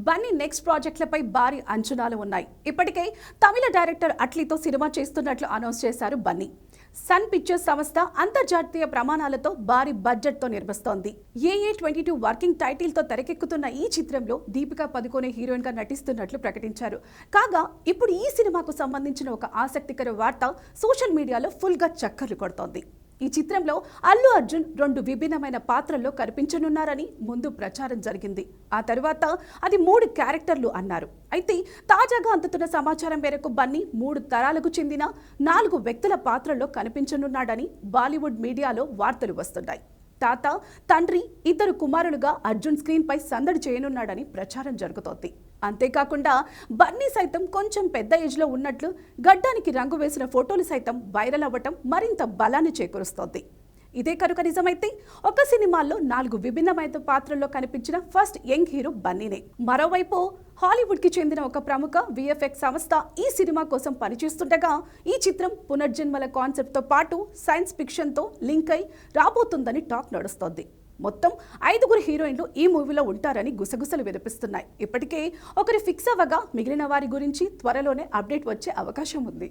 Bunny next ప్రాజెక్టులపై భారీ అంచనాలు ఉన్నాయి. ఇప్పటికే తమిళ డైరెక్టర్ అట్లీతో సినిమా చేస్తున్నట్లు అనౌన్స్ చేశారు బన్నీ. సన్ పిక్చర్స్ సంస్థ అంతర్జాతీయ ప్రమాణాలతో భారీ బడ్జెట్తో నిర్మిస్తోంది. AA22 వర్కింగ్ టైటిల్తో తెరకెక్కుతున్న ఈ చిత్రంలో దీపికా పదుకొనే హీరోయిన్గా నటిస్తున్నట్లు ప్రకటించారు. కాగా ఇప్పుడు ఈ సినిమాకు సంబంధించిన ఒక ఆసక్తికర వార్త సోషల్ మీడియాలో ఫుల్గా చక్కర్లు కొడుతోంది. ఈ చిత్రంలో అల్లు అర్జున్ 2 విభిన్నమైన పాత్రల్లో కనిపించనున్నారని ముందు ప్రచారం జరిగింది. ఆ తర్వాత అది 3 క్యారెక్టర్లు అన్నారు. అయితే తాజాగా అందుతున్న సమాచారం మేరకు బన్నీ 3 తరాలకు చెందిన 4 వ్యక్తుల పాత్రల్లో కనిపించనున్నాడని బాలీవుడ్ మీడియాలో వార్తలు వస్తున్నాయి. తాత, తండ్రి, 2 కుమారులుగా అర్జున్ స్క్రీన్ పై సందడి చేయనున్నాడని ప్రచారం జరుగుతోంది. అంతేకాకుండా బన్నీ సైతం కొంచెం పెద్ద ఏజ్ లో ఉన్నట్లు గడ్డానికి రంగు వేసిన ఫోటోలు సైతం వైరల్ అవ్వటం మరింత బలాన్ని చేకూరుస్తోంది. ఇదే కనుక నిజమైతే ఒక సినిమాల్లో 4 విభిన్నమైన పాత్రల్లో కనిపించిన ఫస్ట్ యంగ్ హీరో బన్నీనే. మరోవైపు హాలీవుడ్ కి చెందిన ఒక ప్రముఖ VFX సంస్థ ఈ సినిమా కోసం పనిచేస్తుండగా ఈ చిత్రం పునర్జన్మల కాన్సెప్ట్ తో పాటు సైన్స్ ఫిక్షన్ తో లింక్ అయి రాబోతుందని టాక్ నడుస్తోంది. మొత్తం 5 హీరోయిన్లు ఈ మూవీలో ఉంటారని గుసగుసలు వినిపిస్తున్నాయి. ఇప్పటికే ఒకరి ఫిక్స్ అవ్వగా మిగిలిన వారి గురించి త్వరలోనే అప్డేట్ వచ్చే అవకాశం ఉంది.